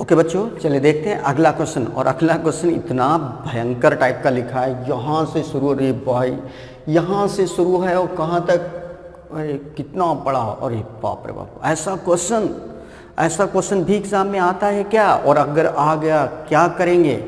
Okay बच्चों, चलिए देखते हैं अगला क्वेश्चन। और अगला क्वेश्चन इतना भयंकर टाइप का लिखा है, यहाँ से शुरू, अरे भाई यहाँ से शुरू है और कहाँ तक, अरे कितना बड़ा, अरे बाप रे बाप। ऐसा क्वेश्चन भी एग्जाम में आता है क्या? और अगर आ गया क्या करेंगे?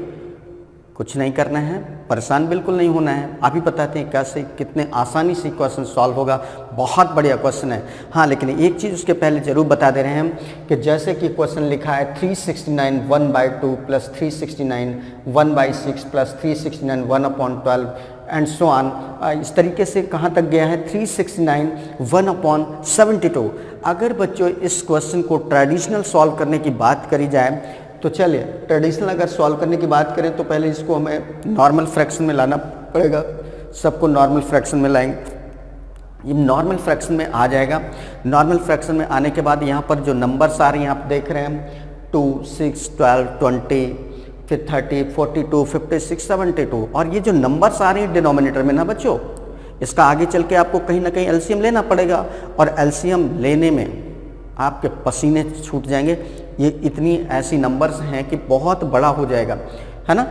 कुछ नहीं करना है, परेशान बिल्कुल नहीं होना है। अभी बताते हैं कैसे, कितने आसानी से क्वेश्चन सॉल्व होगा। बहुत बढ़िया क्वेश्चन है। हाँ, लेकिन एक चीज़ उसके पहले ज़रूर बता दे रहे हैं कि जैसे कि क्वेश्चन लिखा है 369 1/2 plus 369 1/6 plus 369 1/12 and so on. इस तरीके से कहाँ तक गया है? 369 1/72। अगर बच्चों इस क्वेश्चन को ट्रेडिशनल सॉल्व करने की बात करी जाए तो चलिए, ट्रेडिशनल अगर सॉल्व करने की बात करें तो पहले इसको हमें नॉर्मल फ्रैक्शन में लाना पड़ेगा। सबको नॉर्मल फ्रैक्शन में लाएंगे, ये नॉर्मल फ्रैक्शन में आ जाएगा। नॉर्मल फ्रैक्शन में आने के बाद यहाँ पर जो नंबर्स आ रहे हैं आप देख रहे हैं 2, 6, 12, 20, फिर 30, 42, 56, 72। और ये जो नंबर्स आ रहे हैं डिनोमिनेटर में ना बच्चों, इसका आगे चल के आपको कहीं ना कहीं एलसीएम लेना पड़ेगा। और एलसीएम लेने में आपके पसीने छूट जाएंगे। ये इतनी ऐसी नंबर्स हैं कि बहुत बड़ा हो जाएगा, है ना।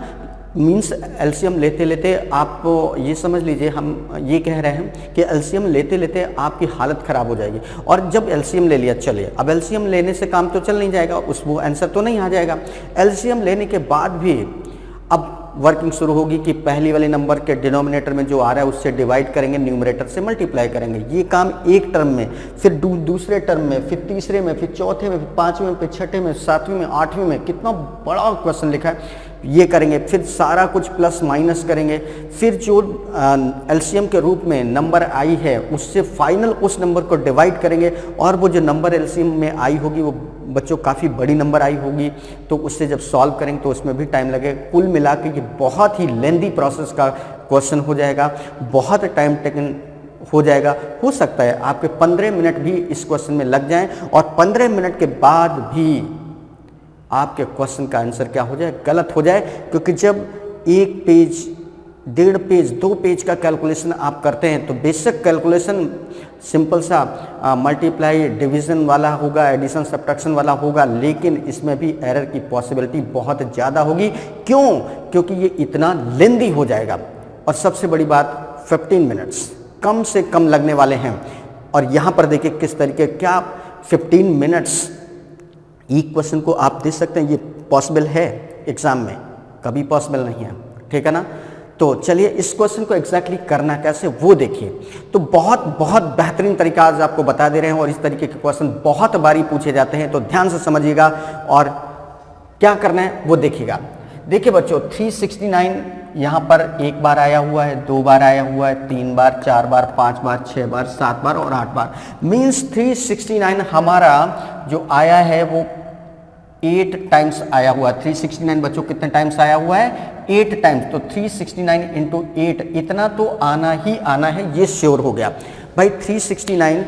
मीन्स एलसीएम लेते लेते आप ये समझ लीजिए, हम ये कह रहे हैं कि एलसीएम लेते लेते आपकी हालत ख़राब हो जाएगी। और जब एलसीएम ले लिया, चलिए अब एलसीएम लेने से काम तो चल नहीं जाएगा, उस वो आंसर तो नहीं आ जाएगा। एलसीएम लेने के बाद भी अब वर्किंग शुरू होगी कि पहली वाले नंबर के डिनोमिनेटर में जो आ रहा है उससे डिवाइड करेंगे, न्यूमरेटर से मल्टीप्लाई करेंगे। ये काम एक टर्म में, फिर दूसरे टर्म में, फिर तीसरे में, फिर चौथे में, फिर पाँचवें में, फिर छठे में, सातवें में, आठवें में। कितना बड़ा क्वेश्चन लिखा है। ये करेंगे, फिर सारा कुछ प्लस माइनस करेंगे, फिर जो एलसीएम के रूप में नंबर आई है उससे फाइनल उस नंबर को डिवाइड करेंगे। और वो जो नंबर एलसीएम में आई होगी वो बच्चों काफ़ी बड़ी नंबर आई होगी, तो उससे जब सॉल्व करेंगे तो उसमें भी टाइम लगेगा। कुल मिला के ये बहुत ही लेंदी प्रोसेस का क्वेश्चन हो जाएगा, बहुत टाइम टेकन हो जाएगा। हो सकता है आपके 15 मिनट भी इस क्वेश्चन में लग जाएं और 15 मिनट के बाद भी आपके क्वेश्चन का आंसर क्या हो जाए? गलत हो जाए। क्योंकि जब एक पेज, 1.5 पेज, 2 पेज का कैलकुलेशन आप करते हैं तो बेसिक कैलकुलेशन सिंपल सा मल्टीप्लाई डिवीज़न वाला होगा, एडिशन सब्ट्रैक्शन वाला होगा, लेकिन इसमें भी एरर की पॉसिबिलिटी बहुत ज़्यादा होगी। क्यों? क्योंकि ये इतना लेंदी हो जाएगा। और सबसे बड़ी बात, 15 मिनट्स कम से कम लगने वाले हैं। और यहाँ पर देखिए किस तरीके, क्या 15 मिनट्स एक क्वेश्चन को आप दे सकते हैं? ये पॉसिबल है एग्जाम में? कभी पॉसिबल नहीं है, ठीक है ना। तो चलिए इस क्वेश्चन को एग्जैक्टली करना कैसे वो देखिए। तो बहुत बहुत बेहतरीन तरीका आज आपको बता दे रहे हैं। और इस तरीके के क्वेश्चन बहुत बारी पूछे जाते हैं, तो ध्यान से समझिएगा और क्या करना है वो देखिएगा। देखिए बच्चों, 369 यहाँ पर एक बार आया हुआ है, 2 बार आया हुआ है, 3 बार, 4 बार, 5 बार, 6 बार, 7 बार और 8 बार। मीन्स 369 हमारा जो आया है वो 8 टाइम्स आया हुआ है। 369 बच्चों कितने टाइम्स आया हुआ है? 8 टाइम्स। तो 369 इंटू 8, इतना तो आना ही आना है, ये श्योर हो गया भाई। 369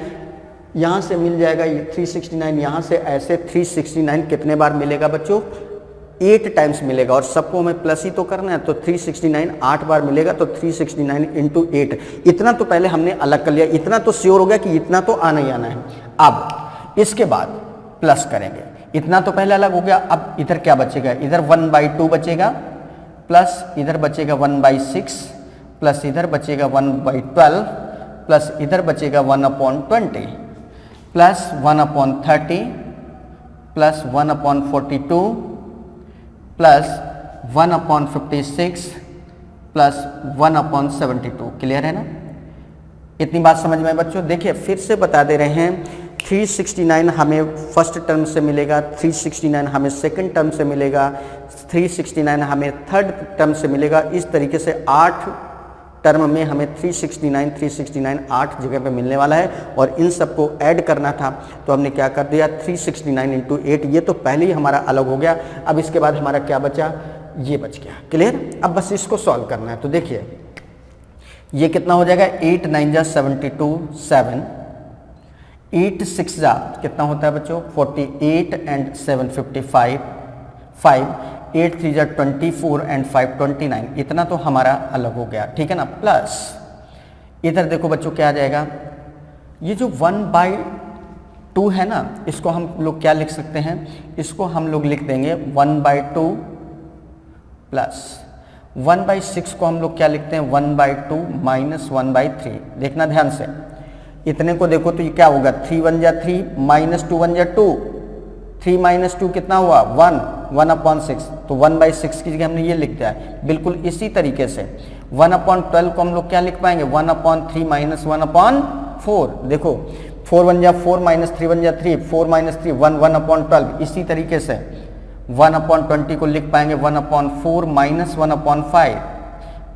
यहाँ से मिल जाएगा, ये 369 यहाँ से ऐसे 369 कितने बार मिलेगा बच्चों? 8 टाइम्स मिलेगा। और सबको हमें प्लस ही तो करना है, तो 369 8 बार मिलेगा, तो 369 इंटू 8, इतना तो पहले हमने अलग कर लिया। इतना तो श्योर हो गया कि इतना तो आना ही आना है। अब इसके बाद प्लस करेंगे, इतना तो पहले अलग हो गया। अब इधर क्या बचेगा? इधर 1/2 बचेगा, प्लस इधर बचेगा 1/6, प्लस इधर बचेगा 1/12, प्लस इधर बचेगा 1/20, plus 1/30, plus 1/42, plus 1/56, plus 1/72। Clear है ना? इतनी बात समझ में बच्चों? देखिए फिर से बता दे रहे हैं, 369 हमें फर्स्ट टर्म से मिलेगा, 369 हमें सेकंड टर्म से मिलेगा, 369 हमें थर्ड टर्म से मिलेगा। इस तरीके से 8 टर्म में हमें 369 8 जगह पे मिलने वाला है। और इन सबको ऐड करना था तो हमने क्या कर दिया? 369 इंटू 8, ये तो पहले ही हमारा अलग हो गया। अब इसके बाद हमारा क्या बचा? ये बच गया। क्लियर? अब बस इसको सॉल्व करना है। तो देखिए ये कितना हो जाएगा? 8 9 जा 72, 7, 8 6 जा कितना होता है बच्चों? 48 एंड 7 55, 5, 8 3 जा 24 एंड 5 29। इतना तो हमारा अलग हो गया, ठीक है ना। प्लस इधर देखो बच्चों क्या आ जाएगा? ये जो 2 है ना, इसको हम लोग क्या लिख सकते हैं, इसको हम लोग लिख देंगे 1/2 प्लस 1/6 को हम लोग क्या लिखते हैं 1/2 माइनस 1/3। देखना ध्यान से, इतने को देखो तो ये क्या होगा 3 1 जा 3 माइनस 2 1 जा 2, 3 माइनस 2 कितना हुआ 1, 1/6, तो 1/6 की जगह हमने ये लिख दिया है। बिल्कुल इसी तरीके से 1/12 को हम लोग क्या लिख पाएंगे 1/3 माइनस 1/4। देखो 4 1 जा 4 माइनस 3 1 जा 3, 4 माइनस 3 1, 1/12। इसी तरीके से 1/20 को लिख पाएंगे 1/4 माइनस 1/5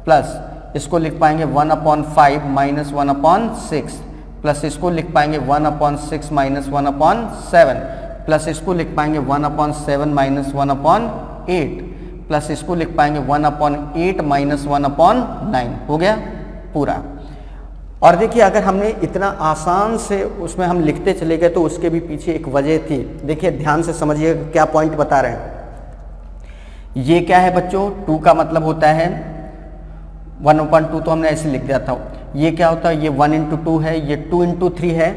प्लस इसको लिख पाएंगे 1/5 माइनस 1/6 प्लस इसको लिख पाएंगे 1/6 माइनस 1/7 प्लस इसको लिख पाएंगे 1/7 माइनस 1/8 प्लस इसको लिख पाएंगे 1/8 माइनस 1/9। हो गया पूरा। और देखिए अगर हमने इतना आसान से उसमें हम लिखते चले गए तो उसके भी पीछे एक वजह थी। देखिए ध्यान से समझिए क्या पॉइंट बता रहे हैं। ये क्या है बच्चों, 2 का मतलब होता है 1/2, तो हमने ऐसे लिख दिया था। ये क्या होता है, ये 1 × 2 है, ये 2 × 3 है,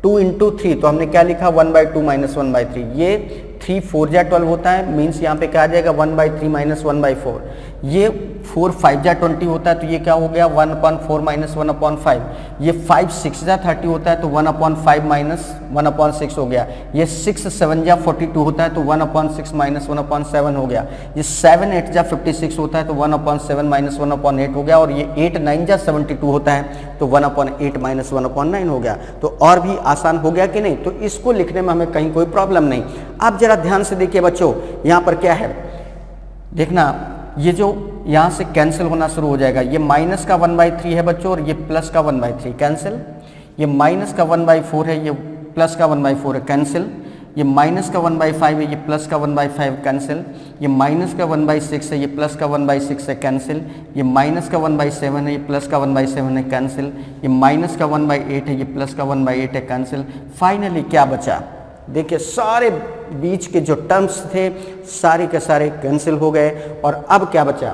2 × 3 तो हमने क्या लिखा 1/2 माइनस 1/3। ये 3 4 जा 12 होता है, मीन्स यहाँ पे क्या आ जाएगा 1/3 माइनस 1/4। ये 4 5 जा 20 होता है, तो ये क्या हो गया 1/4 माइनस 1/5। ये 5 6 जा 30 होता है, तो 1/5 माइनस 1/6 हो गया। ये 6 7 जा 42 होता है, तो 1/6 माइनस 1/7 हो गया। ये 7 8 जा 56 होता है, तो 1/7 माइनस 1/8 हो गया। और ये 8 9 जा 72 होता है, तो 1/8 माइनस 1/9 हो गया। तो और भी आसान हो गया कि नहीं। तो इसको लिखने में हमें कहीं कोई प्रॉब्लम नहीं। अब जरा ध्यान से देखिए बच्चों, यहाँ पर क्या है देखना, ये जो यहाँ से कैंसिल होना शुरू हो जाएगा। ये माइनस का 1/3 है बच्चों, और ये प्लस का 1/3 कैंसिल। ये माइनस का 1/4 है, ये प्लस का 1/4 है कैंसिल। ये माइनस का 1/5 है, ये प्लस का 1/5 कैंसिल। ये माइनस का 1/6 है, ये प्लस का 1/6 है कैंसिल। ये माइनस का 1/7 है, ये प्लस का 1/7 है कैंसिल। ये माइनस का 1/8 है, ये प्लस का 1/8 है कैंसिल। फाइनली क्या बचा, देखिए सारे बीच के जो टर्म्स थे सारे के सारे कैंसिल हो गए। और अब क्या बचा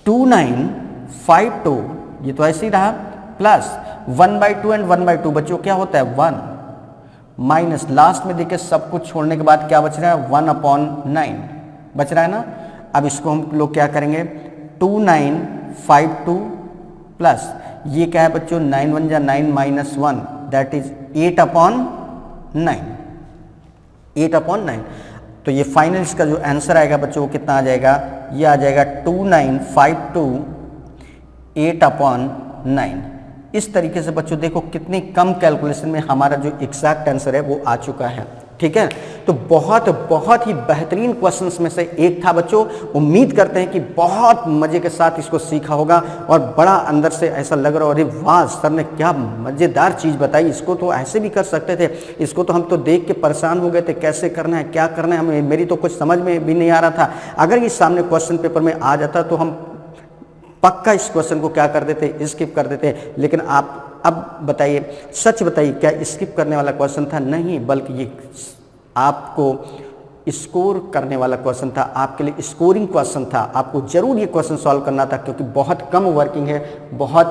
2952, ये तो ऐसे ही रहा, प्लस 1/2 एंड 1/2 बच्चों क्या होता है 1, माइनस लास्ट में देखिए सब कुछ छोड़ने के बाद क्या बच रहा है 1/9 बच रहा है ना। अब इसको हम लोग क्या करेंगे 2952 प्लस ये क्या है बच्चों 9 1 जा 9 माइनस 1 दैट इज 8/9, 8/9। तो ये फाइनल इसका जो आंसर आएगा बच्चों वो कितना आ जाएगा, ये आ जाएगा 2952 8/9। इस तरीके से बच्चों देखो कितनी कम कैलकुलेशन में हमारा जो एग्जैक्ट आंसर है वो आ चुका है। ठीक है, तो बहुत बहुत ही बेहतरीन क्वेश्चंस में से एक था बच्चों। उम्मीद करते हैं कि बहुत मजे के साथ इसको सीखा होगा और बड़ा अंदर से ऐसा लग रहा हो अरे वाह सर ने क्या मज़ेदार चीज़ बताई, इसको तो ऐसे भी कर सकते थे, इसको तो हम तो देख के परेशान हो गए थे कैसे करना है क्या करना है, हमें मेरी तो कुछ समझ में भी नहीं आ रहा था। अगर ये सामने क्वेश्चन पेपर में आ जाता तो हम पक्का इस क्वेश्चन को क्या कर देते, स्किप कर देते। लेकिन आप अब बताइए, सच बताइए क्या स्किप करने वाला क्वेश्चन था? नहीं, बल्कि ये आपको स्कोर करने वाला क्वेश्चन था, आपके लिए स्कोरिंग क्वेश्चन था। आपको जरूर ये क्वेश्चन सॉल्व करना था क्योंकि बहुत कम वर्किंग है, बहुत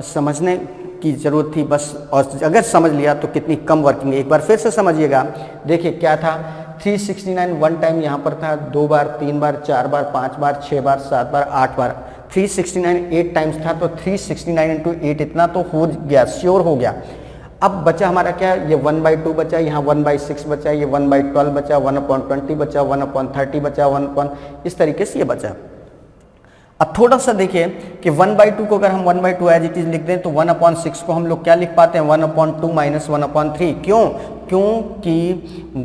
समझने की ज़रूरत थी बस। और अगर समझ लिया तो कितनी कम वर्किंग है, एक बार फिर से समझिएगा। देखिए क्या था 369 वन टाइम यहाँ पर था, 2 बार 3 बार 4 बार 5 बार 6 बार 7 बार 8 बार। 369 8 टाइम्स था तो 369 इंटू 8 इतना तो हो गया, श्योर हो गया। अब बचा हमारा क्या, ये 1/2 बचा, यहाँ 1/6 बचा, ये 1/12 बचा, 1/20 बचा, 1/30 बचा, 1 इस तरीके से ये बचा। अब थोड़ा सा देखिए कि 1/2 को अगर हम 1/2 एज इट इज लिख दें तो 1/6 को हम लोग क्या लिख पाते हैं 1/2 माइनस 1/3। क्यों? क्योंकि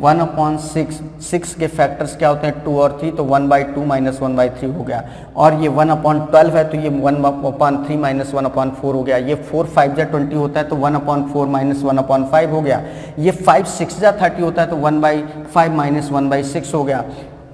1/6 के फैक्टर्स क्या होते हैं 2 और 3, तो 1/2 माइनस 1/3 हो गया। और ये 1/12 है तो ये 1/3 माइनस 1/4 हो गया। ये 4 5 जा 20 होता है तो 1/4 माइनस 1/5 हो गया। ये 5 6 जा 30 होता है तो 1/5 माइनस 1/6 हो गया।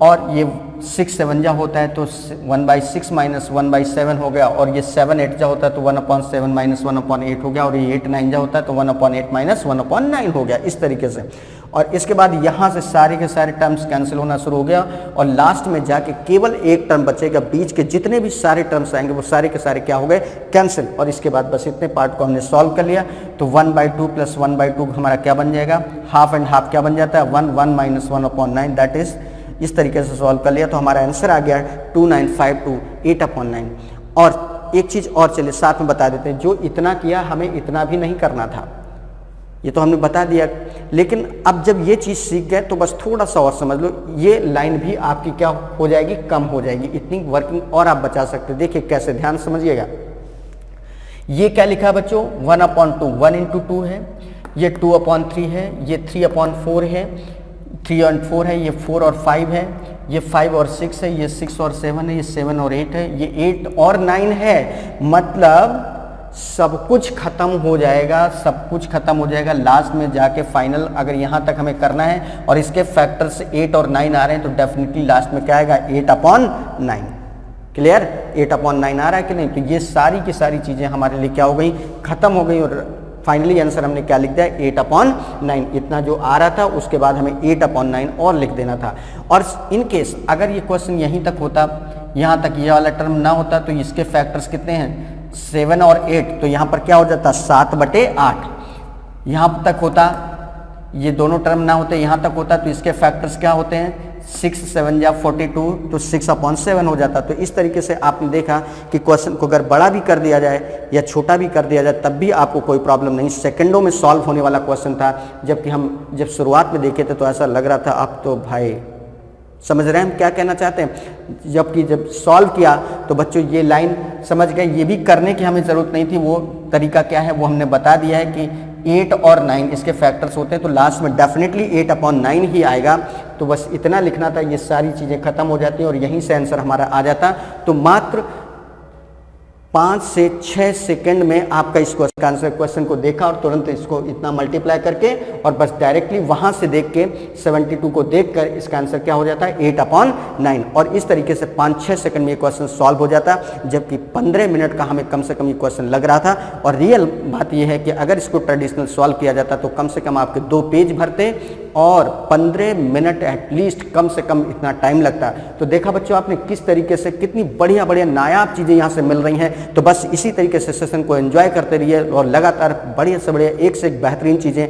और ये 6 7 जा होता है तो 1/6 माइनस 1/7 हो गया, और ये 7 8 जा होता है तो 1/7 माइनस 1/8 हो गया, और ये 8 9 जा होता है तो 1/8 माइनस 1/9 हो गया, इस तरीके से। और इसके बाद यहाँ से सारे के सारे टर्म्स कैंसिल होना शुरू हो गया, और लास्ट में जाके केवल एक टर्म बचेगा, बीच के जितने भी सारे टर्म्स आएंगे वो सारे के सारे क्या हो गए, कैंसिल। और इसके बाद बस इतने पार्ट को हमने सॉल्व कर लिया, तो 1/2 प्लस 1/2 हमारा क्या बन जाएगा, हाफ एंड हाफ क्या बन जाता है, 1 माइनस 1/9, दैट इज इस तरीके से सॉल्व कर लिया, तो हमारा आंसर आ गया 2952 8/9। और एक चीज़ और चलिए साथ में बता देते हैं, जो इतना किया हमें इतना भी नहीं करना था, ये तो हमने बता दिया, लेकिन अब जब ये चीज़ सीख गए तो बस थोड़ा सा और समझ लो, ये लाइन भी आपकी क्या हो जाएगी, कम हो जाएगी, इतनी वर्किंग और आप बचा सकते हैं। देखिए कैसे, ध्यान समझिएगा। ये क्या लिखा है बच्चों, 1/2, 1 × 2 है, ये 2/3 है, ये 3/4 है, 3 और 4 है, ये 4 और 5 है, ये 5 और 6 है, ये 6 और 7 है, ये 7 और 8 है, ये 8 और 9 है। मतलब सब कुछ खत्म हो जाएगा, सब कुछ खत्म हो जाएगा। लास्ट में जाके फाइनल अगर यहाँ तक हमें करना है और इसके फैक्टर्स 8 और 9 आ रहे हैं तो डेफिनेटली लास्ट में क्या आएगा, 8/9। क्लियर, 8/9 आ रहा है कि नहीं। तो ये सारी की सारी चीज़ें हमारे लिए क्या हो गई, खत्म हो गई, और फाइनली आंसर हमने क्या लिख दिया, 8/9। इतना जो आ रहा था उसके बाद हमें 8/9 और लिख देना था। और इन केस अगर ये क्वेश्चन यहीं तक होता, यहाँ तक ये वाला टर्म ना होता, तो इसके फैक्टर्स कितने हैं, 7 और 8, तो यहाँ पर क्या हो जाता, 7/8। यहाँ तक होता, ये दोनों टर्म ना होते, यहाँ तक होता, तो इसके फैक्टर्स क्या होते हैं, 6 7 या 42, तो 6/7 हो जाता। तो इस तरीके से आपने देखा कि क्वेश्चन को अगर बड़ा भी कर दिया जाए या छोटा भी कर दिया जाए तब भी आपको कोई प्रॉब्लम नहीं, सेकंडों में सॉल्व होने वाला क्वेश्चन था। जबकि हम जब शुरुआत में देखे थे तो ऐसा लग रहा था अब तो भाई समझ रहे हैं हम क्या कहना चाहते हैं। जबकि जब सॉल्व किया तो बच्चों ये लाइन समझ गए, ये भी करने की हमें ज़रूरत नहीं थी। वो तरीका क्या है वो हमने बता दिया है कि 8 और 9 इसके फैक्टर्स होते हैं, तो लास्ट में डेफिनेटली 8/9 ही आएगा। तो बस इतना लिखना था, ये सारी चीज़ें खत्म हो जाती हैं और यहीं से आंसर हमारा आ जाता। तो मात्र 5 से 6 सेकंड में आपका इस क्वेश्चन को देखा और तुरंत इसको इतना मल्टीप्लाई करके और बस डायरेक्टली वहां से देख के 72 को देखकर इसका आंसर क्या हो जाता है, 8/9। और इस तरीके से 5-6 सेकंड में ये क्वेश्चन सॉल्व हो जाता, जबकि 15 मिनट का हमें कम से कम ये क्वेश्चन लग रहा था। और रियल बात यह है कि अगर इसको ट्रेडिशनल सॉल्व किया जाता तो कम से कम आपके 2 पेज भरते और 15 मिनट एटलीस्ट कम से कम इतना टाइम लगता। तो देखा बच्चों आपने किस तरीके से कितनी बढ़िया बढ़िया नायाब चीज़ें यहाँ से मिल रही हैं। तो बस इसी तरीके से सेशन को एंजॉय करते रहिए और लगातार बढ़िया से बढ़िया एक से एक बेहतरीन चीज़ें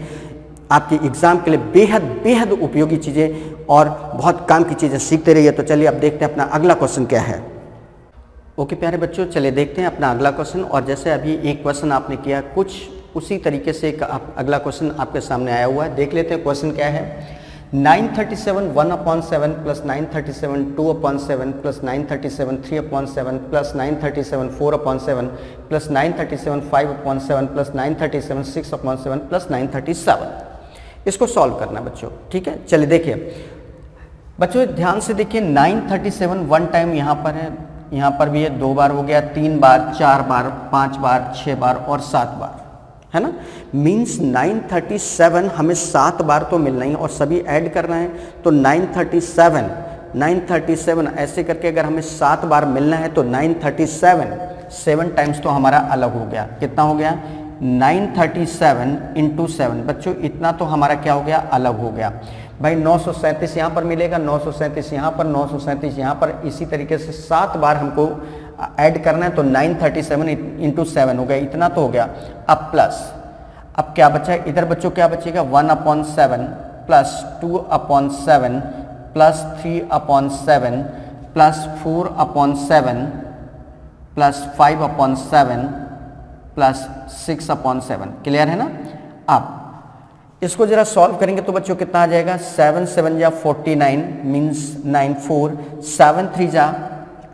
आपकी एग्जाम के लिए बेहद बेहद उपयोगी चीज़ें और बहुत काम की चीज़ें सीखते रहिए। तो चलिए अब देखते हैं अपना अगला क्वेश्चन क्या है। ओके प्यारे बच्चों, चलिए देखते हैं अपना अगला क्वेश्चन। और जैसे अभी एक क्वेश्चन आपने किया, कुछ उसी तरीके से एक अगला क्वेश्चन आपके सामने आया हुआ है। देख लेते हैं क्वेश्चन क्या है। 937 1/7 plus 937 2/7 plus 937 3/7 plus 937 4/7 plus 937 5/7 plus 937 6/7 plus 937, इसको सॉल्व करना बच्चों। ठीक है, चलिए देखिए बच्चों ध्यान से देखिए। 937 वन टाइम यहाँ पर है, यहाँ पर भी है, 2 बार हो गया, 3 बार, 4 बार, 5 बार, 6 बार और 7 बार, है ना। मीन्स 937 हमें 7 बार तो मिलना ही और सभी ऐड करना है। तो 937 ऐसे करके अगर हमें 7 बार मिलना है तो 937 7 टाइम्स तो हमारा अलग हो गया। कितना हो गया, 937 × 7 बच्चों, इतना तो हमारा क्या हो गया, अलग हो गया। भाई 937 यहाँ पर मिलेगा, 937 यहाँ पर, 937 यहाँ पर, इसी तरीके से 7 बार हमको ऐड करना है। तो 937 × 7 हो गया, इतना तो हो गया। अब प्लस, अब क्या बचा इधर बच्चों, क्या बचेगा, 1/7 plus 2/7 plus 3/7 plus 4/7 plus 5/7 plus 6/7। Clear है ना। अब इसको जरा सॉल्व करेंगे तो बच्चों कितना आ जाएगा, 7 7 या 49 मीन्स 9 4, 7 3 जा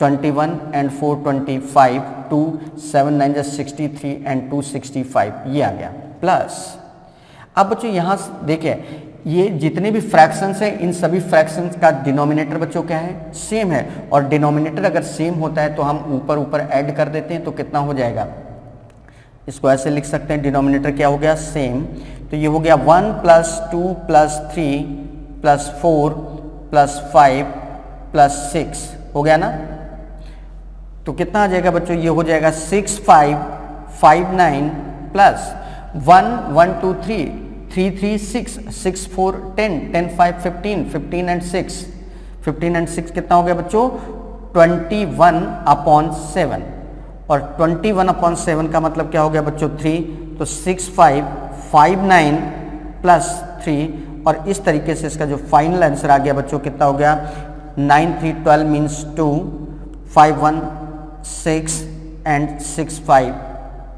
21 एंड 4 25, 2 7 9 जा 63 एंड 2 65, ये आ गया। प्लस अब बच्चों यहाँ देखिए, ये जितने भी फ्रैक्शंस हैं इन सभी फ्रैक्शंस का डिनोमिनेटर बच्चों क्या है, सेम है। और डिनोमिनेटर अगर सेम होता है तो हम ऊपर ऊपर ऐड कर देते हैं, तो कितना हो जाएगा, इसको ऐसे लिख सकते हैं, डिनोमिनेटर क्या हो गया, सेम। तो ये हो गया 1 + 2 + 3 + 4 + 5 प्लस 6 हो गया ना। तो कितना आ जाएगा बच्चों, ये हो जाएगा 6 5 5 9 प्लस 1 1 2 3 3 3 6 6 4 10 10 5 15 15 एंड 6 15 एंड 6 कितना हो गया बच्चों 21/7 और 21/7 का मतलब क्या हो गया बच्चों 3, तो 6 5 5 9 प्लस 3 और इस तरीके से इसका जो फाइनल आंसर आ गया बच्चों कितना हो गया 9 3 12 मीन्स 2 5 1 6 एंड 6 5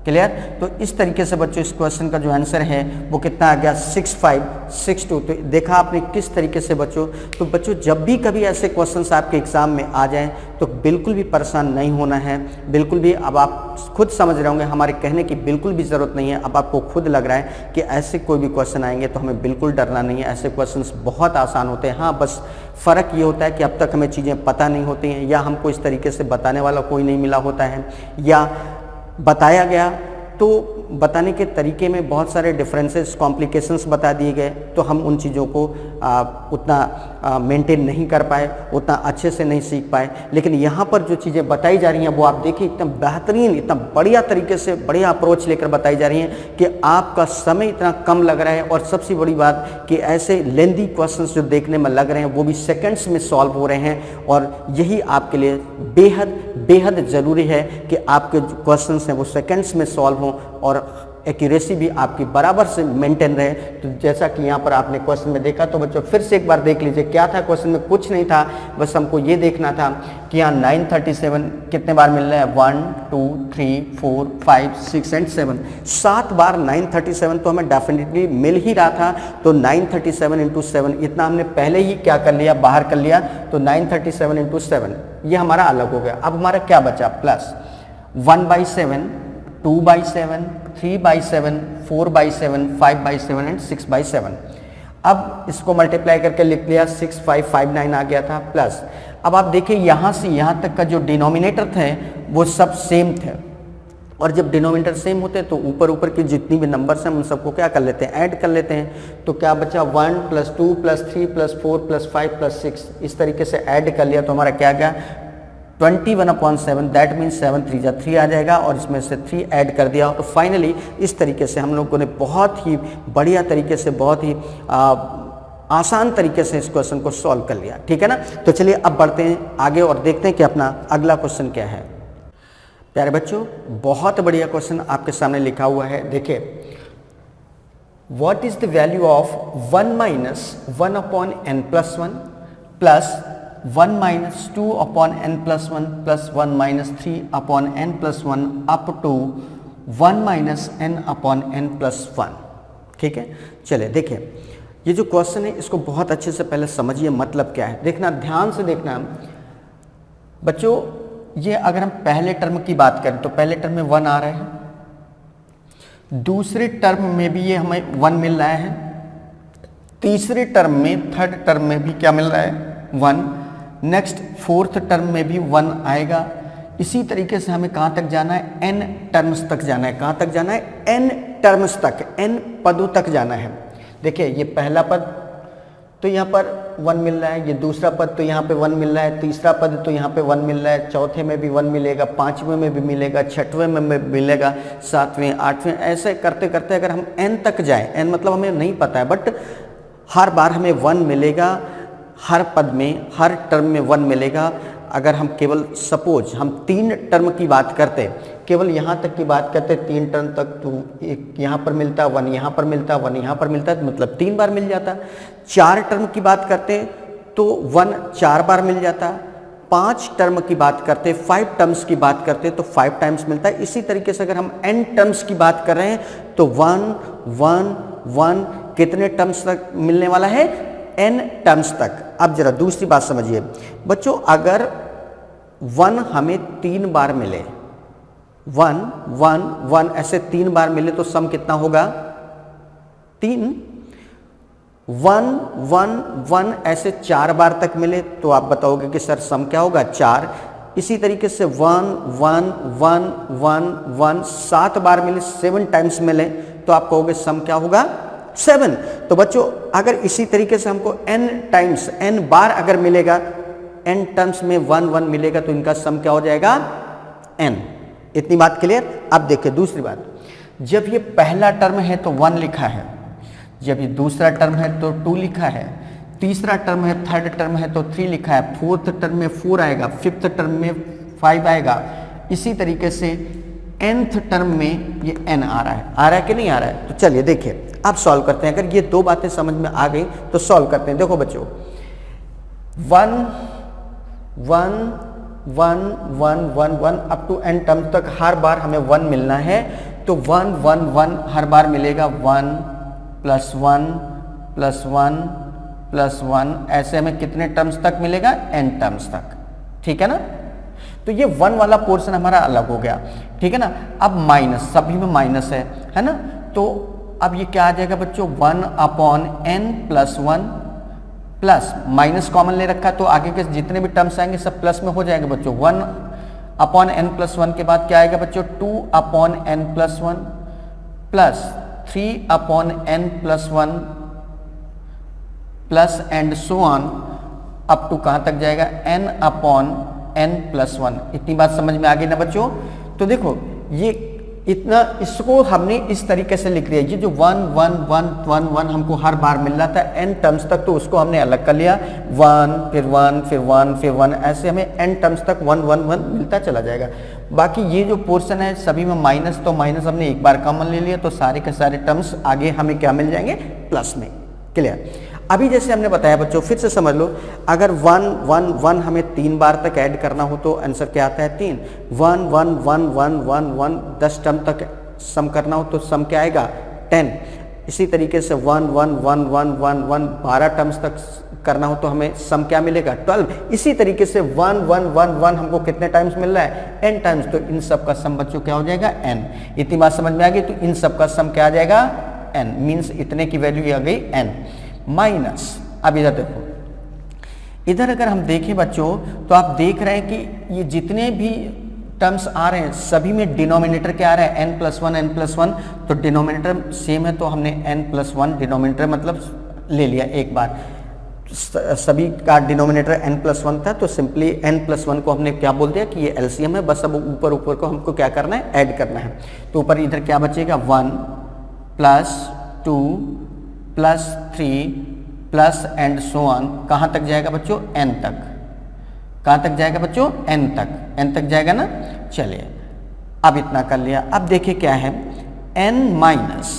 क्लियर। तो इस तरीके से बच्चों इस क्वेश्चन का जो आंसर है वो कितना आ गया 6 5 6 2। तो देखा आपने किस तरीके से बच्चों। तो बच्चों जब भी कभी ऐसे क्वेश्चंस आपके एग्जाम में आ जाएं तो बिल्कुल भी परेशान नहीं होना है, बिल्कुल भी। अब आप खुद समझ रहे होंगे हमारे कहने की बिल्कुल भी ज़रूरत नहीं है। अब आपको खुद लग रहा है कि ऐसे कोई भी क्वेश्चन आएंगे तो हमें बिल्कुल डरना नहीं है, ऐसे क्वेश्चंस बहुत आसान होते हैं। हाँ बस फ़र्क ये होता है कि अब तक हमें चीज़ें पता नहीं होती हैं या हमको इस तरीके से बताने वाला कोई नहीं मिला होता है, या बताया गया तो बताने के तरीके में बहुत सारे डिफरेंसेस कॉम्प्लिकेशंस बता दिए गए, तो हम उन चीज़ों को उतना मेंटेन नहीं कर पाए, उतना अच्छे से नहीं सीख पाए। लेकिन यहाँ पर जो चीज़ें बताई जा रही हैं वो आप देखिए इतना बेहतरीन, इतना बढ़िया तरीके से बढ़िया अप्रोच लेकर बताई जा रही हैं कि आपका समय इतना कम लग रहा है। और सबसे बड़ी बात कि ऐसे लेंदी क्वेश्चंस जो देखने में लग रहे हैं वो भी सेकंड्स में सॉल्व हो रहे हैं। और यही आपके लिए बेहद बेहद ज़रूरी है कि आपके जो क्वेश्चंस हैं वो सेकंड्स में सॉल्व हों और एक्यूरेसी भी आपकी बराबर से मेंटेन रहे। तो जैसा कि यहाँ पर आपने क्वेश्चन में देखा, तो बच्चों फिर से एक बार देख लीजिए क्या था क्वेश्चन में। कुछ नहीं था, बस हमको ये देखना था कि यहाँ 937 कितने बार मिल रहा है 1 2 3 4 5 6 एंड 7 7 बार 937 तो हमें डेफिनेटली मिल ही रहा था। तो 937 इंटू 7 इतना हमने पहले ही क्या कर लिया, बाहर कर लिया। तो 937 इंटू 7 ये हमारा अलग हो गया। अब हमारा क्या बचा, प्लस 1/7 2/7 3/7 4/7 5/7 एंड 6/7। अब इसको मल्टीप्लाई करके लिख लिया 6 5 5 9 आ गया था प्लस। अब आप देखिए यहाँ से यहाँ तक का जो डिनोमिनेटर थे वो सब सेम थे, और जब डिनोमिनेटर सेम होते हैं तो ऊपर ऊपर की जितनी भी नंबर्स हैं उन सबको क्या कर लेते हैं, ऐड कर लेते हैं। तो क्या बचा 1 + 2 + 3 + 4 + 5 + 6 इस तरीके से ऐड कर लिया। तो हमारा क्या गया 21/7, दैट मीन्स 7 3 जा 3 आ जाएगा और इसमें से 3 ऐड कर दिया। तो फाइनली इस तरीके से हम लोगों ने बहुत ही बढ़िया तरीके से, बहुत ही आसान तरीके से इस क्वेश्चन को सॉल्व कर लिया। ठीक है ना। तो चलिए अब बढ़ते हैं आगे और देखते हैं कि अपना अगला क्वेश्चन क्या है। प्यारे बच्चों बहुत बढ़िया क्वेश्चन आपके सामने लिखा हुआ है। देखिए, what is the value of 1 - 1/n + 1 plus 1 - 2/n + 1 plus 1 - 3/n + 1 up to 1 - n/n + 1। ठीक है, चलिए देखिए ये जो क्वेश्चन है इसको बहुत अच्छे से पहले समझिए मतलब क्या है। देखना, ध्यान से देखना बच्चों। ये अगर हम पहले टर्म की बात करें तो पहले टर्म में 1 आ रहा है, दूसरे टर्म में भी ये हमें 1 मिल रहा है, तीसरे टर्म में, थर्ड टर्म में भी क्या मिल रहा है 1, नेक्स्ट फोर्थ टर्म में भी 1 आएगा। इसी तरीके से हमें कहाँ तक जाना है, n टर्म्स तक जाना है। कहाँ तक जाना है, n टर्म्स तक, n पदों तक जाना है। देखिए ये पहला पद तो यहाँ पर 1 मिल रहा है, ये दूसरा पद तो यहाँ पे 1 मिल रहा है, तीसरा पद तो यहाँ पे 1 मिल रहा है, चौथे में भी 1 मिलेगा, पांचवें में भी मिलेगा, छठवें में भी मिलेगा, सातवें, आठवें, ऐसे करते करते अगर हम n तक जाएं, n मतलब हमें नहीं पता है बट हर बार हमें 1 मिलेगा, हर पद में, हर टर्म में 1 मिलेगा। अगर हम केवल सपोज हम 3 टर्म की बात करते, केवल यहाँ तक की बात करते 3 टर्म तक, तो एक यहाँ पर मिलता 1, यहाँ पर मिलता 1, यहाँ पर मिलता मतलब 3 बार मिल जाता। 4 टर्म की बात करते तो 1 4 बार मिल जाता। 5 टर्म की बात करते, 5 टर्म्स की बात करते तो 5 टाइम्स मिलता है। इसी तरीके से अगर हम n टर्म्स की बात कर रहे हैं तो 1 1 1 कितने टर्म्स तक मिलने वाला है, n टर्म्स तक। अब जरा दूसरी बात समझिए बच्चों, अगर 1 हमें 3 बार मिले, 1 1 1 ऐसे 3 बार मिले तो सम कितना होगा 3। 1 1 1 ऐसे 4 बार तक मिले तो आप बताओगे कि सर सम क्या होगा 4। इसी तरीके से 1 1 1 1 1 7 बार मिले, 7 टाइम्स मिले तो आप कहोगे सम क्या होगा 7। तो बच्चों अगर इसी तरीके से हमको n टाइम्स, n बार अगर मिलेगा n टर्म्स में 1 1 मिलेगा तो इनका सम क्या हो जाएगा n। इतनी बात क्लियर। अब देखिए दूसरी बात, जब ये पहला टर्म है तो 1 लिखा है, जब ये दूसरा टर्म है तो 2 लिखा है, तीसरा टर्म है, थर्ड टर्म है तो 3 लिखा है, फोर्थ टर्म में 4 आएगा, फिफ्थ टर्म में 5 आएगा, इसी तरीके से nth टर्म में ये n आ रहा है कि नहीं आ रहा है। तो चलिए देखिए अब सॉल्व करते हैं। अगर ये दो बातें समझ में आ गई तो सॉल्व करते हैं। देखो बच्चों 1 1 1 1 1 1 अप टू n टर्म तक हर बार हमें 1 मिलना है, तो 1 1 1 हर बार मिलेगा 1 प्लस 1 प्लस 1 प्लस 1, ऐसे हमें कितने टर्म्स तक मिलेगा n टर्म्स तक, ठीक है ना। तो ये 1 वाला पोर्शन हमारा अलग हो गया, ठीक है ना। अब माइनस, सभी में माइनस है ना। तो अब ये क्या आ जाएगा बच्चों 1 upon n plus 1 plus minus common ले रखा है तो आगे के जितने भी टर्म्स आएंगे सब प्लस में हो जाएंगे बच्चों। 1 अपॉन n प्लस 1 के बाद क्या आएगा बच्चों 2 upon n plus 1 plus 3 upon n plus 1 plus and so on up to कहां तक जाएगा n अपॉन n प्लस 1। इतनी बात समझ में आ गई ना बच्चों। तो देखो ये इतना, इसको हमने इस तरीके से लिख लिया, ये जो 1 1 1 1 1 हमको हर बार मिल रहा था n टर्म्स तक, तो उसको हमने अलग कर लिया 1 फिर 1 फिर 1 फिर 1, ऐसे हमें n टर्म्स तक 1 1 1 मिलता चला जाएगा। बाकी ये जो पोर्शन है सभी में माइनस, तो माइनस हमने एक बार कॉमन ले लिया तो सारे के सारे टर्म्स आगे हमें क्या मिल जाएंगे प्लस में। क्लियर। अभी जैसे हमने बताया बच्चों फिर से समझ लो, अगर 1 1 1 हमें 3 बार तक ऐड करना हो तो आंसर क्या आता है 3। 1 1 1 1 1 1 10 टर्म तक सम करना हो तो सम क्या आएगा 10। इसी तरीके से 1 1 1 1 1 1 12 टर्म्स तक करना हो तो हमें सम क्या मिलेगा 12। इसी तरीके से 1 1 1 1 हमको कितने टाइम्स मिल रहा है n टाइम्स, तो इन सब का सम बच्चों क्या हो जाएगा n। इतनी बात समझ में आ गई। तो इन सब का सम क्या आ जाएगा n, मीन्स इतने की वैल्यू आ गई n माइनस। अब इधर देखो, इधर अगर हम देखें बच्चों तो आप देख रहे हैं कि ये जितने भी टर्म्स आ रहे हैं सभी में डिनोमिनेटर क्या आ रहा है n प्लस 1 n प्लस 1, तो डिनोमिनेटर सेम है तो हमने n प्लस 1 डिनोमिनेटर मतलब ले लिया एक बार। सभी का डिनोमिनेटर n प्लस 1 था तो सिंपली n प्लस 1 को हमने क्या बोल दिया कि ये एलसीएम है, बस अब ऊपर ऊपर को हमको क्या करना है ऐड करना है। तो ऊपर इधर क्या बचेगा 1 plus 2 plus 3 plus and so on, कहाँ तक जाएगा बच्चों n तक। कहाँ तक जाएगा बच्चों n तक जाएगा ना। चलिए अब इतना कर लिया। अब देखिए क्या है n minus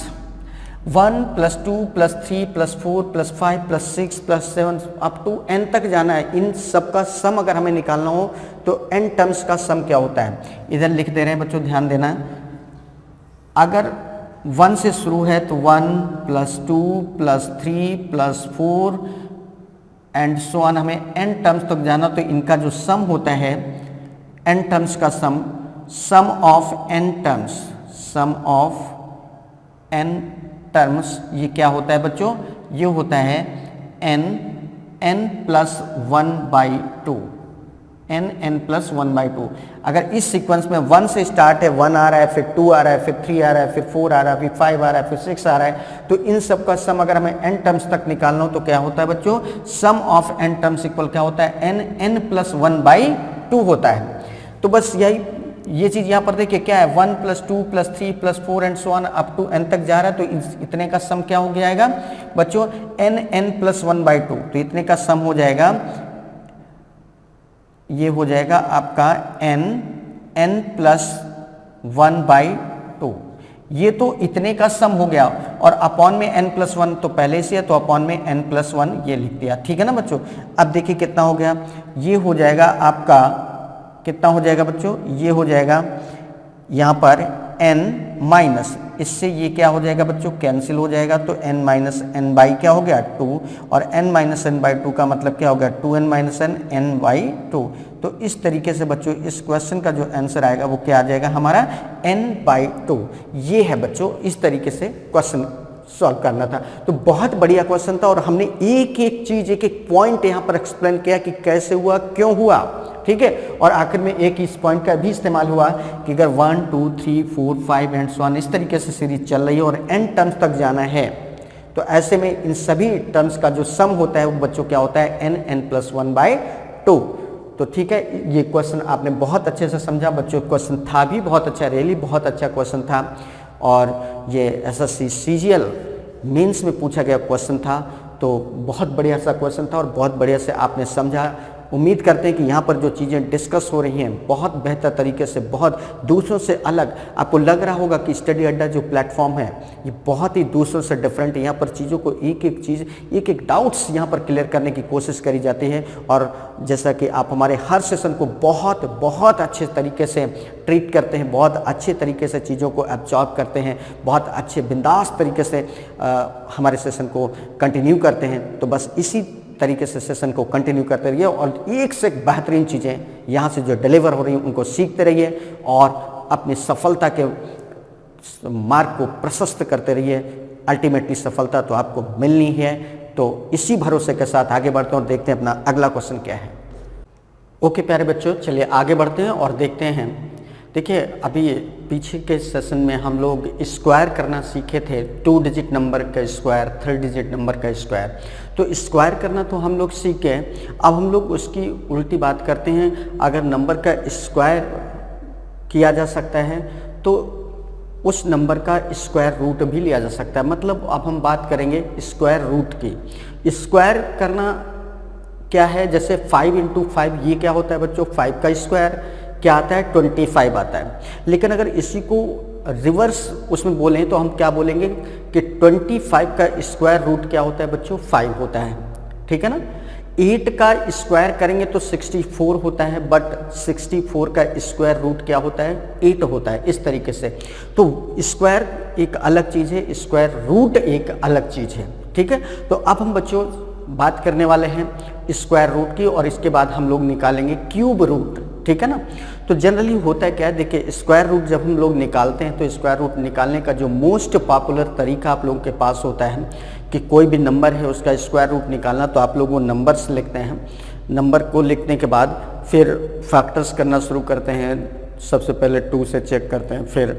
1 plus 2 plus 3 plus 4 plus 5 plus 6 plus 7 up to n तक जाना है। इन सब का सम अगर हमें निकालना हो तो n टर्म्स का सम क्या होता है इधर लिख दे रहे हैं बच्चों, ध्यान देना। अगर 1 से शुरू है तो 1 plus 2 plus 3 plus 4 and so on, हमें n टर्म्स तक जाना तो इनका जो सम होता है n टर्म्स का sum of n terms, sum of n terms ये क्या होता है बच्चों, ये होता है n प्लस 1/2, n प्लस 1/2। अगर इस सीक्वेंस में 1 से स्टार्ट है, 1 आ रहा है, फिर 2 आ रहा है, फिर 3 आ रहा है, फिर 4 आ रहा है, फिर 5 आ रहा है, फिर 6 आ रहा है, तो इन सब का सम अगर हमें n टर्म्स तक निकालना हो तो क्या होता है बच्चों, सम ऑफ n टर्म्स इक्वल क्या होता है n प्लस 1/2 होता है। तो बस यही ये चीज यहाँ पर देखिए क्या है 1 plus 2 plus 3 plus 4 and so on up to n तक जा रहा है, तो इतने का सम क्या हो जाएगा बच्चों n प्लस 1/2। तो इतने का सम हो जाएगा, ये हो जाएगा आपका n प्लस 1/2। ये तो इतने का सम हो गया, और अपॉन में n प्लस 1 तो पहले से है तो अपॉन में n प्लस 1 ये लिख दिया, ठीक है ना बच्चों। अब देखिए कितना हो गया, ये हो जाएगा आपका कितना हो जाएगा बच्चों, ये हो जाएगा यहाँ पर n माइनस, इससे ये क्या हो जाएगा बच्चों कैंसिल हो जाएगा, तो n माइनस n बाई क्या हो गया 2, और n माइनस n बाई 2 का मतलब क्या हो गया 2n माइनस n बाई 2। तो इस तरीके से बच्चों इस क्वेश्चन का जो आंसर आएगा वो क्या आ जाएगा हमारा n/2। ये है बच्चों, इस तरीके से क्वेश्चन सॉल्व करना था। तो बहुत बढ़िया क्वेश्चन था, और हमने एक एक चीज एक एक पॉइंट यहाँ पर एक्सप्लेन किया कि कैसे हुआ क्यों हुआ, ठीक है। और आखिर में एक इस पॉइंट का भी इस्तेमाल हुआ कि अगर 1 2 3 4 5 एंड सो ऑन इस तरीके से सीरीज चल रही है और n टर्म्स तक जाना है, तो ऐसे में इन सभी टर्म्स का जो सम होता है वो बच्चों क्या होता है n प्लस 1/2 2। तो ठीक है, ये क्वेश्चन आपने बहुत अच्छे से समझा बच्चों। क्वेश्चन था भी बहुत अच्छा, रियली बहुत अच्छा क्वेश्चन था, और ये एसएससी सीजीएल मेंस में पूछा गया क्वेश्चन था। तो बहुत बढ़िया सा क्वेश्चन था और बहुत बढ़िया से आपने समझा। उम्मीद करते हैं कि यहाँ पर जो चीज़ें डिस्कस हो रही हैं बहुत बेहतर तरीके से, बहुत दूसरों से अलग, आपको लग रहा होगा कि स्टडी अड्डा जो प्लेटफॉर्म है ये बहुत ही दूसरों से डिफरेंट है। यहाँ पर चीज़ों को एक एक चीज़, एक एक डाउट्स यहाँ पर क्लियर करने की कोशिश करी जाती है। और जैसा कि आप हमारे हर सेशन को बहुत बहुत अच्छे तरीके से ट्रीट करते हैं, बहुत अच्छे तरीके से चीज़ों को एब्जॉर्ब करते हैं, बहुत अच्छे बिंदास तरीके से हमारे सेशन को कंटिन्यू करते हैं। तो बस इसी तरीके से सेशन को कंटिन्यू करते रहिए और एक से एक बेहतरीन चीज़ें यहाँ से जो डिलीवर हो रही हैं उनको सीखते रहिए और अपनी सफलता के मार्ग को प्रशस्त करते रहिए। अल्टीमेटली सफलता तो आपको मिलनी है। तो इसी भरोसे के साथ आगे बढ़ते हैं और देखते हैं अपना अगला क्वेश्चन क्या है। ओके प्यारे बच्चों, चलिए आगे बढ़ते हैं और देखते हैं। देखिए, अभी पीछे के सेशन में हम लोग स्क्वायर करना सीखे थे, 2 डिजिट नंबर का स्क्वायर, 3 डिजिट नंबर का स्क्वायर। तो स्क्वायर करना तो हम लोग सीख गए। अब हम लोग उसकी उल्टी बात करते हैं। अगर नंबर का स्क्वायर किया जा सकता है तो उस नंबर का स्क्वायर रूट भी लिया जा सकता है। मतलब अब हम बात करेंगे स्क्वायर रूट की। स्क्वायर करना क्या है, जैसे 5 × 5 ये क्या होता है बच्चों, 5 का स्क्वायर क्या आता है, 25 आता है। लेकिन अगर इसी को रिवर्स उसमें बोलें तो हम क्या बोलेंगे कि 25 का स्क्वायर रूट क्या होता है बच्चों, 5 होता है। ठीक है ना। 8 का स्क्वायर करेंगे तो 64 होता है, बट 64 का स्क्वायर रूट क्या होता है, 8 होता है। इस तरीके से तो स्क्वायर एक अलग चीज़ है, स्क्वायर रूट एक अलग चीज़ है। ठीक है। तो अब हम बच्चों बात करने वाले हैं स्क्वायर रूट की और इसके बाद हम लोग निकालेंगे क्यूब रूट। ठीक है ना। तो जनरली होता है क्या है, देखिए स्क्वायर रूट जब हम लोग निकालते हैं तो स्क्वायर रूट निकालने का जो मोस्ट पॉपुलर तरीका आप लोगों के पास होता है कि कोई भी नंबर है उसका स्क्वायर रूट निकालना, तो आप लोग वो नंबर्स लिखते हैं। नंबर को लिखने के बाद फिर फैक्टर्स करना शुरू करते हैं। सबसे पहले 2 से चेक करते हैं, फिर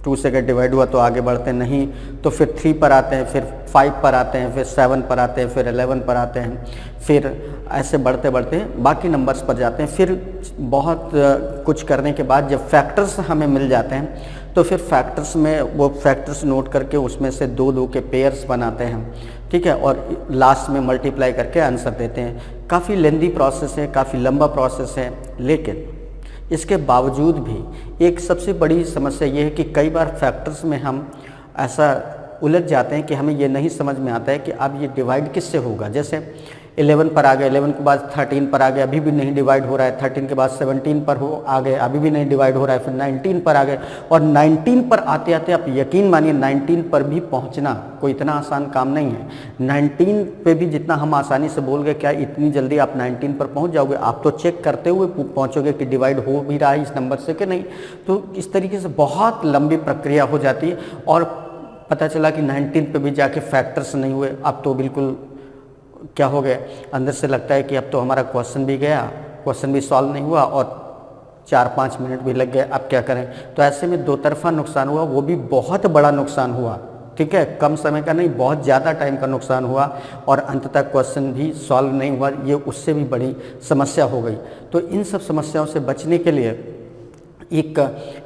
2 से अगर डिवाइड हुआ तो आगे बढ़ते हैं, नहीं तो फिर 3 पर आते हैं, फिर 5 पर आते हैं, फिर 7 पर आते हैं, फिर 11 पर आते हैं, फिर ऐसे बढ़ते बढ़ते बाकी नंबर्स पर जाते हैं। फिर बहुत कुछ करने के बाद जब फैक्टर्स हमें मिल जाते हैं तो फिर फैक्टर्स में वो फैक्टर्स नोट करके उसमें से 2-2 के पेयर्स बनाते हैं। ठीक है। और लास्ट में मल्टीप्लाई करके आंसर देते हैं। काफ़ी लेंदी प्रोसेस है, काफ़ी लंबा प्रोसेस है, लेकिन इसके बावजूद भी एक सबसे बड़ी समस्या ये है कि कई बार फैक्टर्स में हम ऐसा उलझ जाते हैं कि हमें ये नहीं समझ में आता है कि अब ये डिवाइड किससे होगा। जैसे 11 पर आ गए, 11 के बाद 13 पर आ गए, अभी भी नहीं डिवाइड हो रहा है। 13 के बाद 17 पर आ गए, अभी भी नहीं डिवाइड हो रहा है। फिर 19 पर आ गए और 19 पर आते आते आप यकीन मानिए 19 पर भी पहुंचना कोई इतना आसान काम नहीं है। 19 पे भी जितना हम आसानी से बोल गए, क्या इतनी जल्दी आप 19 पर पहुंच जाओगे? आप तो चेक करते हुए पहुंचोगे कि डिवाइड हो भी रहा है इस नंबर से कि नहीं। तो इस तरीके से बहुत लंबी प्रक्रिया हो जाती है और पता चला कि 19 पे भी जाके फैक्टर्स नहीं हुए। अब तो बिल्कुल क्या हो गया, अंदर से लगता है कि अब तो हमारा क्वेश्चन भी गया, क्वेश्चन भी सॉल्व नहीं हुआ और 4-5 मिनट भी लग गए, अब क्या करें। तो ऐसे में दो तरफा नुकसान हुआ, वो भी बहुत बड़ा नुकसान हुआ। ठीक है। कम समय का नहीं, बहुत ज़्यादा टाइम का नुकसान हुआ और अंततः क्वेश्चन भी सॉल्व नहीं हुआ। ये उससे भी बड़ी समस्या हो गई। तो इन सब समस्याओं से बचने के लिए एक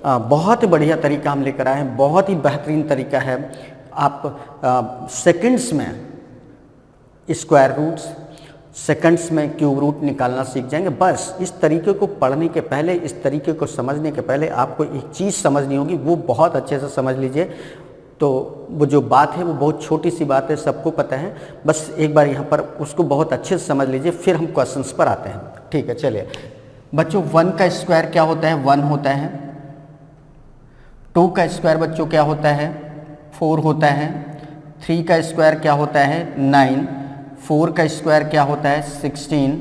बहुत बढ़िया तरीका हम लेकर आए हैं, बहुत ही बेहतरीन तरीका है। आप सेकंड्स में स्क्वायर रूट्स, सेकंड्स में क्यूब रूट निकालना सीख जाएंगे। बस इस तरीके को पढ़ने के पहले, इस तरीके को समझने के पहले आपको एक चीज़ समझनी होगी, वो बहुत अच्छे से समझ लीजिए। तो वो जो बात है वो बहुत छोटी सी बात है, सबको पता है, बस एक बार यहाँ पर उसको बहुत अच्छे से समझ लीजिए, फिर हम क्वेश्चंस पर आते हैं। ठीक है। चलिए बच्चों, 1 का स्क्वायर क्या होता है, 1 होता है। 2 का स्क्वायर बच्चों क्या होता है, 4 होता है। 3 का स्क्वायर क्या होता है, 9। 4 का स्क्वायर क्या होता है, 16।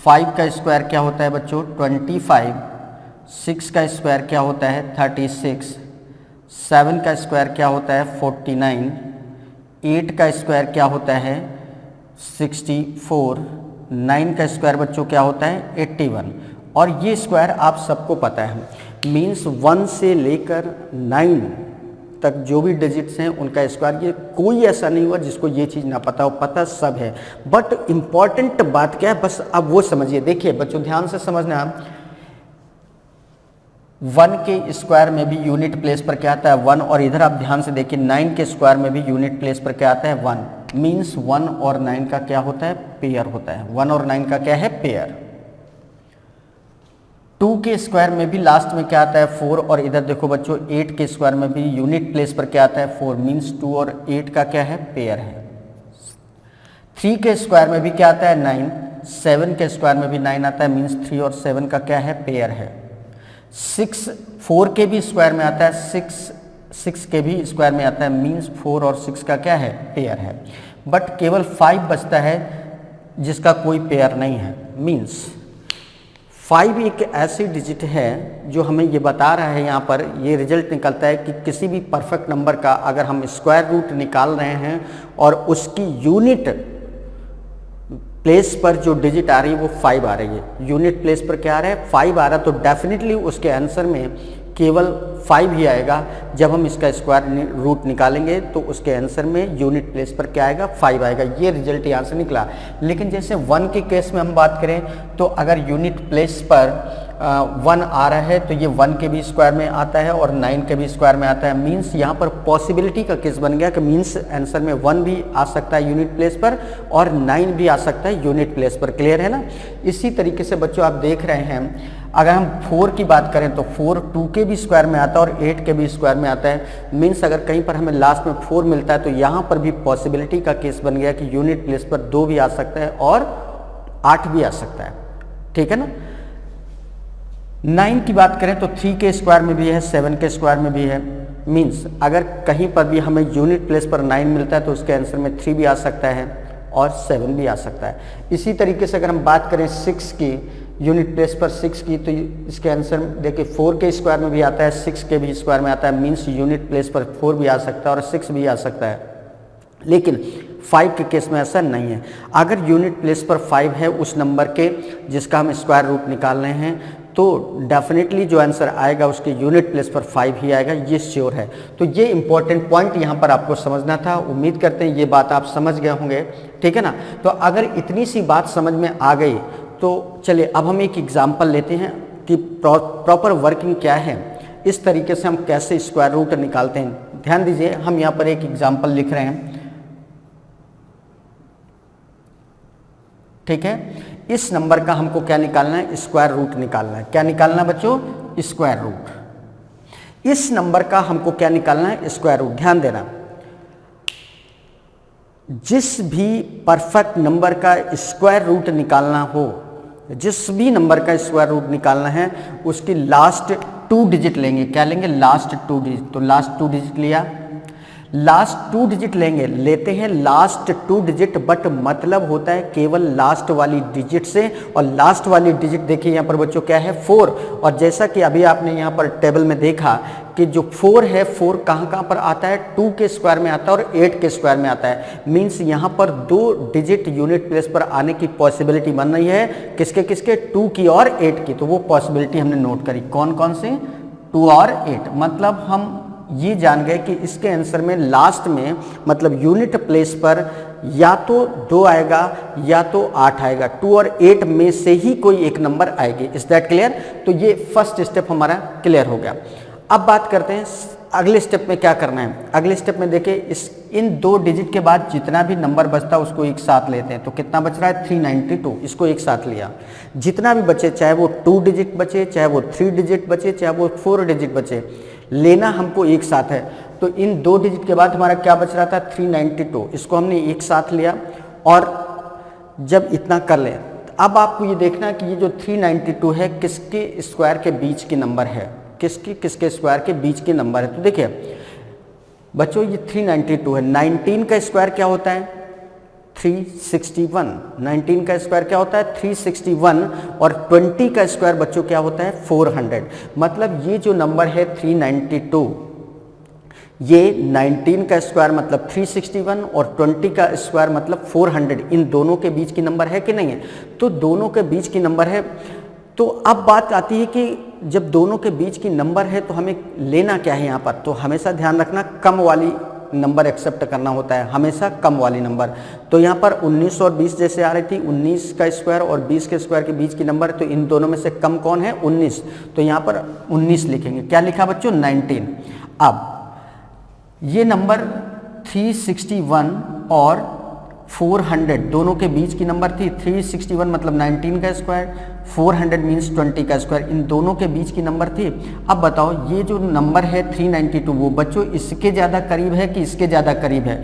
5 का स्क्वायर क्या होता है बच्चों, 25। 6 का स्क्वायर क्या होता है, 36। 7 का स्क्वायर क्या होता है, 49। 8 का स्क्वायर क्या होता है, 64। 9 का स्क्वायर बच्चों क्या होता है, 81। और ये स्क्वायर आप सबको पता है, मीन्स 1 से लेकर 9 तक जो भी डिजिट्स हैं उनका स्क्वायर, ये कोई ऐसा नहीं हुआ जिसको ये चीज़ ना पता हो, पता सब है। बट इम्पॉर्टेंट बात क्या है, बस अब वो समझिए। देखिए बच्चों ध्यान से समझना, 1 के स्क्वायर में भी यूनिट प्लेस पर क्या आता है 1, और इधर आप ध्यान से देखिए 9 के स्क्वायर में भी यूनिट प्लेस पर क्या आता है 1, मीन्स 1 और 9 का क्या होता है पेयर होता है। 1 और 9 का क्या है पेयर। 2 के स्क्वायर में भी लास्ट में क्या आता है 4, और इधर देखो बच्चों 8 के स्क्वायर में भी यूनिट प्लेस पर क्या आता है 4, मीन्स 2 और 8 का क्या है पेयर है। 3 के स्क्वायर में भी क्या आता है 9, 7 के स्क्वायर में भी 9 आता है, मीन्स 3 और 7 का क्या है पेयर है। 4 के भी स्क्वायर में आता है 6 के भी स्क्वायर में आता है, मीन्स 4 और 6 का क्या है पेयर है। बट केवल 5 बचता है जिसका कोई पेयर नहीं है, मीन्स 5 एक ऐसी डिजिट है जो हमें ये बता रहा है, यहाँ पर ये रिजल्ट निकलता है कि किसी भी परफेक्ट नंबर का अगर हम स्क्वायर रूट निकाल रहे हैं और उसकी यूनिट प्लेस पर जो डिजिट आ रही है वो 5 आ रही है, यूनिट प्लेस पर क्या आ रहा है 5 आ रहा है, तो डेफिनेटली उसके आंसर में केवल 5 ही आएगा। जब हम इसका स्क्वायर रूट निकालेंगे तो उसके आंसर में यूनिट प्लेस पर क्या आएगा 5 आएगा। ये रिजल्ट यहाँ से निकला। लेकिन जैसे 1 के केस में हम बात करें तो अगर यूनिट प्लेस पर 1 आ रहा है तो ये 1 के भी स्क्वायर में आता है और 9 के भी स्क्वायर में आता है, मीन्स यहाँ पर पॉसिबिलिटी का केस बन गया कि मीन्स आंसर में 1 भी आ सकता है यूनिट प्लेस पर और 9 भी आ सकता है यूनिट प्लेस पर। क्लियर है ना। इसी तरीके से बच्चों आप देख रहे हैं अगर हम 4 की बात करें तो 4 2 के भी स्क्वायर में आता है और 8 के भी स्क्वायर में आता है, मीन्स अगर कहीं पर हमें लास्ट में 4 मिलता है तो यहाँ पर भी पॉसिबिलिटी का केस बन गया कि यूनिट प्लेस पर 2 भी आ सकता है और 8 भी आ सकता है। ठीक है ना। 9 की बात करें तो 3 के स्क्वायर में भी है, 7 के स्क्वायर में भी है, मीन्स अगर कहीं पर भी हमें यूनिट प्लेस पर 9 मिलता है तो उसके आंसर में 3 भी आ सकता है और 7 भी आ सकता है। इसी तरीके से अगर हम बात करें 6 की, यूनिट प्लेस पर 6 की, तो इसके आंसर देखिए 4 के स्क्वायर में भी आता है, 6 के भी स्क्वायर में आता है, मीन्स यूनिट प्लेस पर 4 भी आ सकता है और 6 भी आ सकता है। लेकिन 5 के केस में ऐसा नहीं है। अगर यूनिट प्लेस पर 5 है उस नंबर के जिसका हम स्क्वायर रूट निकाल रहे हैं तो डेफिनेटली जो आंसर आएगा उसके यूनिट प्लेस पर 5 ही आएगा, ये श्योर है। तो ये इंपॉर्टेंट पॉइंट यहाँ पर आपको समझना था। उम्मीद करते हैं ये बात आप समझ गए होंगे। ठीक है ना। तो अगर इतनी सी बात समझ में आ गई तो चलिए अब हम एक एग्जाम्पल लेते हैं कि प्रॉपर वर्किंग क्या है, इस तरीके से हम कैसे स्क्वायर रूट निकालते हैं। ध्यान दीजिए हम यहाँ पर एक एग्जाम्पल लिख रहे हैं। ठीक है। इस नंबर का हमको क्या निकालना है स्क्वायर रूट निकालना है। क्या निकालना बच्चों स्क्वायर रूट। इस नंबर का हमको क्या निकालना है स्क्वायर रूट। ध्यान देना जिस भी परफेक्ट नंबर का स्क्वायर रूट निकालना हो, जिस भी नंबर का स्क्वायर रूट निकालना है उसकी लास्ट 2 डिजिट लेंगे। क्या लेंगे लास्ट 2 डिजिट। तो लास्ट 2 डिजिट लिया, लास्ट 2 डिजिट लेते हैं लास्ट 2 डिजिट, बट मतलब होता है केवल लास्ट वाली डिजिट से। और लास्ट वाली डिजिट देखिए यहाँ पर बच्चों क्या है 4। और जैसा कि अभी आपने यहाँ पर टेबल में देखा कि जो 4 है 4 कहाँ पर आता है 2 के स्क्वायर में आता है और 8 के स्क्वायर में आता है, मीन्स यहाँ पर 2 डिजिट यूनिट प्लेस पर आने की पॉसिबिलिटी बन रही है। किसके किसके 2 की और 8 की। तो वो पॉसिबिलिटी हमने नोट करी। कौन कौन से 2 और 8। मतलब हम ये जान गए कि इसके आंसर में लास्ट में मतलब यूनिट प्लेस पर या तो 2 आएगा या तो 8 आएगा। 2 और 8 में से ही कोई एक नंबर आएगी। Is that clear. तो ये फर्स्ट स्टेप हमारा क्लियर हो गया। अब बात करते हैं अगले स्टेप में क्या करना है। अगले स्टेप में देखिए इन 2 डिजिट के बाद जितना भी नंबर बचता है उसको एक साथ लेते हैं। तो कितना बच रहा है 392, इसको एक साथ लिया। जितना भी बचे चाहे वो 2 डिजिट बचे, चाहे वो 3 डिजिट बचे, चाहे वो 4 डिजिट बचे, लेना हमको एक साथ है। तो इन 2 डिजिट के बाद हमारा क्या बच रहा था 392, इसको हमने एक साथ लिया। और जब इतना कर लें अब आपको ये देखना है कि ये जो 392 है किसके स्क्वायर के बीच की नंबर है, किसके स्क्वायर के बीच के नंबर है। तो देखिए बच्चों ये 392 है। 19 का स्क्वायर क्या होता है 361। 19 का स्क्वायर क्या होता है 361 और 20 का स्क्वायर बच्चों क्या होता है 400। मतलब ये जो नंबर है 392, ये 19 का स्क्वायर मतलब 361 और 20 का स्क्वायर मतलब 400, इन दोनों के बीच की नंबर है कि नहीं है। तो दोनों के बीच की नंबर है। तो अब बात आती है कि जब दोनों के बीच की नंबर है तो हमें लेना क्या है यहाँ पर, तो हमेशा ध्यान रखना कम वाली नंबर एक्सेप्ट करना होता है, हमेशा कम वाली नंबर। तो यहाँ पर 19 और 20 जैसे आ रही थी, 19 का स्क्वायर और 20 के स्क्वायर के बीच की नंबर, तो इन दोनों में से कम कौन है, 19, तो यहाँ पर 19 लिखेंगे। क्या लिखा बच्चों, 19। अब ये नंबर 361 और 400 दोनों के बीच की नंबर थी। 361 मतलब 19 का स्क्वायर, 400 मीन्स 20 का स्क्वायर, इन दोनों के बीच की नंबर थी। अब बताओ ये जो नंबर है 392 वो बच्चों इसके ज़्यादा करीब है कि इसके ज़्यादा करीब है?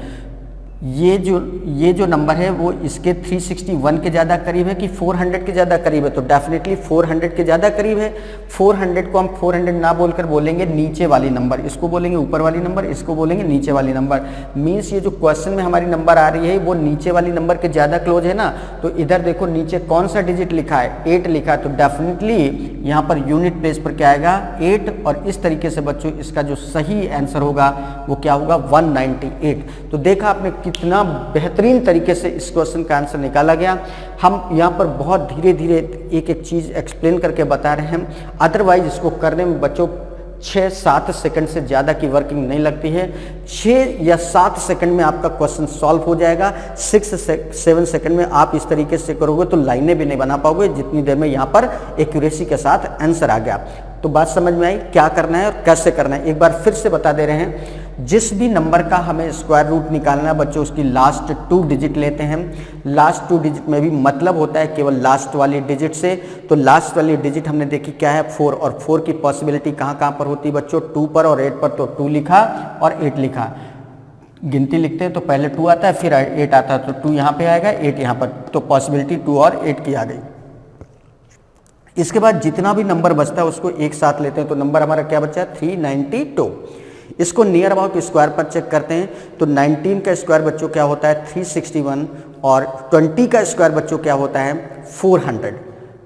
ये जो नंबर है वो इसके 361 के ज़्यादा करीब है कि 400 के ज़्यादा करीब है? तो डेफिनेटली 400 के ज़्यादा करीब है। 400 को हम 400 ना बोलकर बोलेंगे नीचे वाली नंबर, इसको बोलेंगे ऊपर वाली नंबर, इसको बोलेंगे नीचे वाली नंबर। मीन्स ये जो क्वेश्चन में हमारी नंबर आ रही है वो नीचे वाली नंबर के ज़्यादा क्लोज है ना। तो इधर देखो नीचे कौन सा डिजिट लिखा है, 8 लिखा है, तो डेफिनेटली यहाँ पर यूनिट प्लेस पर क्या आएगा, 8। और इस तरीके से बच्चों इसका जो सही आंसर होगा वो क्या होगा, 198। तो देखा आपने कितना बेहतरीन तरीके से इस क्वेश्चन का आंसर निकाला गया। हम यहाँ पर बहुत धीरे धीरे एक एक चीज़ एक्सप्लेन करके बता रहे हैं, अदरवाइज इसको करने में बच्चों 6-7 सेकंड से ज़्यादा की वर्किंग नहीं लगती है। 6 या 7 सेकंड में आपका क्वेश्चन सॉल्व हो जाएगा। 6-7 सेकंड में आप इस तरीके से करोगे तो लाइनें भी नहीं बना पाओगे जितनी देर में यहाँ पर एक्यूरेसी के साथ आंसर आ गया। तो बात समझ में आई क्या करना है और कैसे करना है, एक बार फिर से बता दे रहे हैं। जिस भी नंबर का हमें स्क्वायर रूट निकालना है बच्चों, उसकी लास्ट 2 डिजिट लेते हैं। लास्ट 2 डिजिट में भी मतलब होता है केवल लास्ट वाली डिजिट से। तो लास्ट वाली डिजिट हमने देखी क्या है, 4, और 4 की पॉसिबिलिटी कहाँ पर होती है बच्चों, 2 पर और 8 पर। तो 2 लिखा और 8 लिखा, गिनती लिखते हैं तो पहले 2 आता है फिर 8 आता है, तो 2 यहाँ पे आएगा 8 यहाँ पर, तो पॉसिबिलिटी 2 और 8 की आ गई। इसके बाद जितना भी नंबर बचता है उसको एक साथ लेते हैं, तो नंबर हमारा क्या बचा है, 392। इसको नियर अबाउट स्क्वायर पर चेक करते हैं, तो 19 का स्क्वायर बच्चों क्या होता है, 361, और 20 का स्क्वायर बच्चों क्या होता है, 400।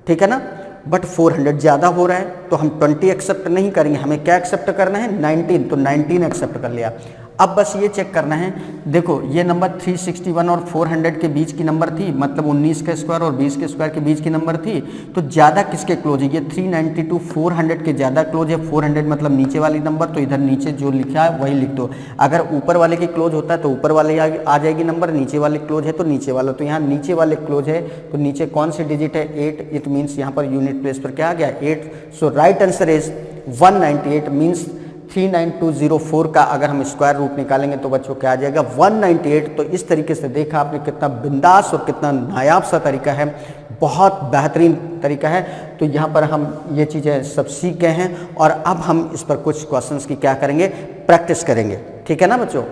ठीक है ना, बट 400 ज़्यादा हो रहा है तो हम 20 एक्सेप्ट नहीं करेंगे, हमें क्या एक्सेप्ट करना है, 19, तो 19 एक्सेप्ट कर लिया। अब बस ये चेक करना है, देखो ये नंबर 361 और 400 के बीच की नंबर थी, मतलब 19 का स्क्वायर और 20 के स्क्वायर के बीच की नंबर थी, तो ज़्यादा किसके क्लोज है, ये 392 400 के ज़्यादा क्लोज है। 400 मतलब नीचे वाली नंबर, तो इधर नीचे जो लिखा है वही लिख दो। अगर ऊपर वाले के क्लोज होता है तो ऊपर वाले आ जाएगी नंबर, नीचे वाले क्लोज है तो नीचे वाला, तो यहाँ नीचे वाले क्लोज है तो नीचे कौन सी डिजिट है, 8। इट मीन्स यहाँ पर यूनिट प्लेस पर क्या आ गया, 8। सो राइट आंसर इज 198, मीन्स 39204 का अगर हम स्क्वायर रूट निकालेंगे तो बच्चों क्या आ जाएगा, 198। तो इस तरीके से देखा आपने कितना बिंदास और कितना नायाब सा तरीका है, बहुत बेहतरीन तरीका है। तो यहाँ पर हम ये चीज़ें सब सीख गए हैं और अब हम इस पर कुछ क्वेश्चंस की क्या करेंगे, प्रैक्टिस करेंगे। ठीक है ना बच्चों।